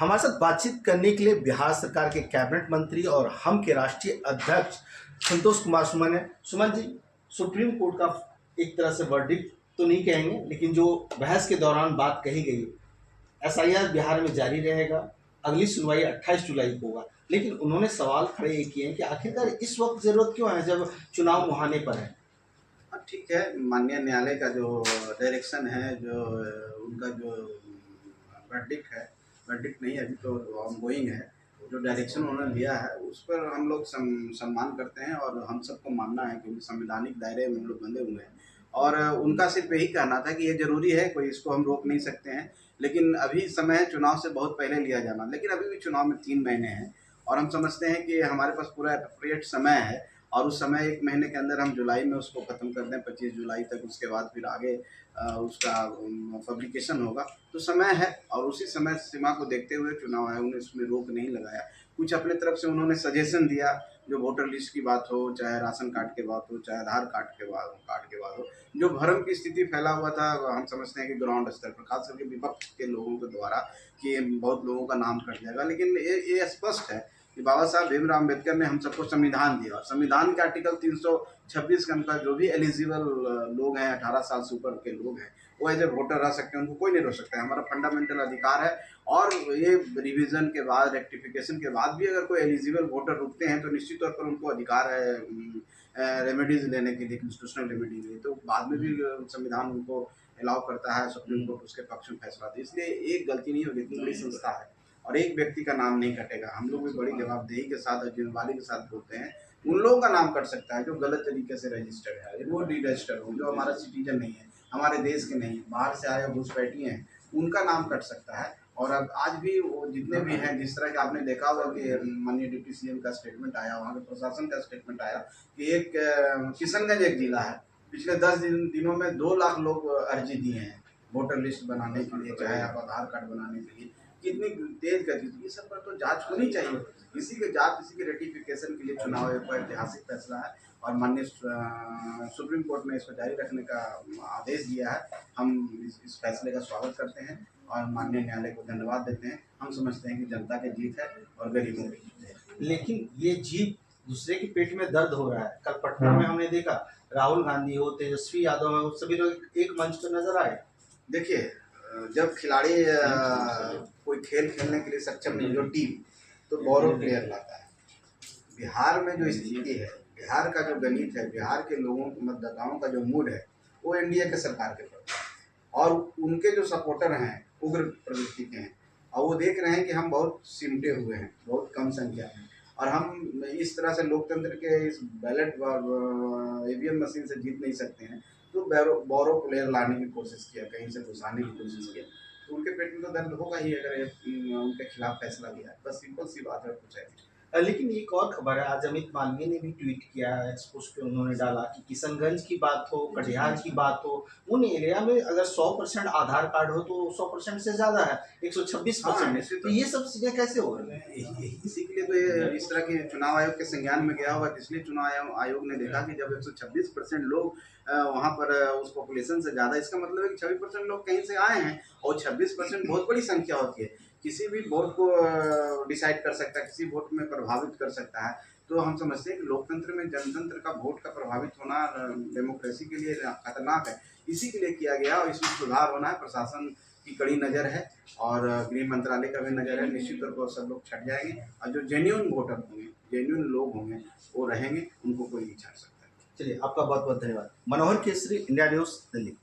हमारे साथ बातचीत करने के लिए बिहार सरकार के कैबिनेट मंत्री और हम के राष्ट्रीय अध्यक्ष संतोष कुमार सुमन है। सुमन जी, सुप्रीम कोर्ट का एक तरह से वर्डिक्ट तो नहीं कहेंगे, लेकिन जो बहस के दौरान बात कही गई, एसआईआर बिहार में जारी रहेगा, अगली सुनवाई 28 जुलाई को होगा। लेकिन उन्होंने सवाल खड़े ये किए हैं कि आखिरकार इस वक्त जरूरत क्यों है जब चुनाव मुहाने पर है। हाँ, ठीक है। माननीय न्यायालय का जो डायरेक्शन है, जो उनका जो वर्डिक्ट है, वर्डिक्ट नहीं अभी तो ऑनगोइंग है, जो डायरेक्शन उन्होंने दिया है उस पर हम लोग सम्मान करते हैं और हम सबको मानना है क्योंकि संवैधानिक दायरे में हम लोग बंधे हुए हैं। और उनका सिर्फ यही कहना था कि ये ज़रूरी है, कोई इसको हम रोक नहीं सकते हैं, लेकिन अभी समय है चुनाव से बहुत पहले लिया जाना। लेकिन अभी भी चुनाव में 3 महीने हैं और हम समझते हैं कि हमारे पास पूरा एप्रोप्रिएट समय है और उस समय 1 महीने के अंदर हम जुलाई में उसको ख़त्म कर दें, 25 जुलाई तक। उसके बाद फिर आगे उसका पब्लिकेशन होगा, तो समय है। और उसी समय सीमा को देखते हुए चुनाव आयोग ने इसमें रोक नहीं लगाया। कुछ अपने तरफ से उन्होंने सजेशन दिया, जो वोटर लिस्ट की बात हो, चाहे राशन कार्ड की बात हो, चाहे आधार कार्ड के बाद हो, जो भ्रम की स्थिति फैला हुआ था। हम समझते हैं कि ग्राउंड स्तर पर खास करके विपक्ष के लोगों के द्वारा कि बहुत लोगों का नाम कट जाएगा, लेकिन ये स्पष्ट है कि बाबा साहब भीमराव अम्बेडकर ने हम सबको संविधान दिया और संविधान के आर्टिकल 326 के अनुसार जो भी एलिजिबल लोग हैं, 18 साल से ऊपर के लोग हैं, वो एज ए वोटर रह सकते हैं, उनको कोई नहीं रोक सकता है। हमारा फंडामेंटल अधिकार है। और ये रिवीजन के बाद, रेक्टिफिकेशन के बाद भी अगर कोई एलिजिबल वोटर रुकते हैं तो निश्चित तौर पर उनको अधिकार है रेमेडीज लेने के लिए, कॉन्स्टिट्यूशनल रेमेडी लिए। तो बाद में भी संविधान उनको अलाउ करता है, सुप्रीम कोर्ट उसके पक्ष में फैसला दे। इसलिए एक गलती नहीं होगी, इतनी बड़ी संस्था है और एक व्यक्ति का नाम नहीं कटेगा। हम लोग भी बड़ी जवाबदेही के साथ और जिम्मेवारी के साथ बोलते हैं। उन लोगों का नाम कट सकता है जो गलत तरीके से रजिस्टर्ड है, वो डी रजिस्टर हो, जो हमारा सिटीजन नहीं है, हमारे देश के नहीं है, बाहर से आए घुसपैठी हैं, उनका नाम कट सकता है। और अब आज भी वो जितने भी हैं, जिस तरह का आपने देखा होगा कि माननीय डिप्टी सीएम का स्टेटमेंट आया, वहाँ के प्रशासन का स्टेटमेंट आया कि एक किशनगंज एक जिला है, पिछले 10 दिनों में 2 लाख लोग अर्जी दिए हैं वोटर लिस्ट बनाने के लिए, चाहे आप आधार कार्ड बनाने के लिए। कितनी तेज गति, ये सब पर तो जांच होनी चाहिए। इसी के जांच, इसी के रेटिफिकेशन के लिए चुनाव आयोग का ऐतिहासिक फैसला है और माननीय सुप्रीम कोर्ट ने इसको जारी रखने का आदेश दिया है। हम इस फैसले का स्वागत करते हैं और माननीय न्यायालय को धन्यवाद देते हैं। हम समझते हैं कि जनता की जीत है और गरीबों की जीत है। लेकिन ये जीत दूसरे के पेट में दर्द हो रहा है। कल पटना में हमने देखा, राहुल गांधी हो, तेजस्वी यादव हो, सभी लोग एक मंच पर नजर आए। देखिए, जब खिलाड़ी कोई खेल खेलने के लिए सक्षम नहीं, जो टीम, तो बोरो प्लेयर लाता है। बिहार में जो स्थिति है, बिहार का जो गणित है, बिहार के लोगों, मतदाताओं का जो मूड है, वो एनडीए के सरकार के प्रति और उनके जो सपोर्टर हैं उग्र प्रवृत्ति के हैं और वो देख रहे हैं कि हम बहुत सिमटे हुए हैं, बहुत कम संख्या में, और हम इस तरह से लोकतंत्र के इस बैलेट ईवीएम मशीन से जीत नहीं सकते हैं। तो बोरो प्लेयर लाने की कोशिश किया, कहीं से घुसाने की कोशिश किया, तो उनके पेट में तो दर्द होगा ही अगर उनके खिलाफ फैसला लिया। बस सिंपल सी बात है, कुछ है। लेकिन एक और खबर है, आज अमित मालवीय ने भी ट्वीट किया है, एक्सपोज पे उन्होंने डाला कि किशनगंज की बात हो, कटिहार की बात हो, उन एरिया में अगर 100% आधार कार्ड हो तो 100% से ज्यादा है, 126%। तो ये सब चीजें कैसे हो रही है? इसी के लिए तो ये इस तरह के चुनाव आयोग के संज्ञान में गया होगा, इसलिए चुनाव आयोग ने देखा कि जब 126% लोग वहाँ पर उस पॉपुलेशन से ज़्यादा, इसका मतलब है कि 26% लोग कहीं से आए हैं और 26% बहुत बड़ी संख्या होती है, किसी भी वोट को डिसाइड कर सकता है, किसी वोट में प्रभावित कर सकता है। तो हम समझते हैं कि लोकतंत्र में जनतंत्र का वोट का प्रभावित होना डेमोक्रेसी के लिए खतरनाक है। इसी के लिए किया गया और इसमें सुधार होना है। प्रशासन की कड़ी नज़र है और गृह मंत्रालय का भी नज़र है। निश्चित तौर पर सब लोग छट जाएंगे और जो जेन्युइन वोटर होंगे, जेन्युइन लोग होंगे, वो रहेंगे, उनको कोई नहीं छाट सकता। चलिए, आपका बहुत बहुत धन्यवाद। मनोहर केसरी, इंडिया न्यूज़, दिल्ली।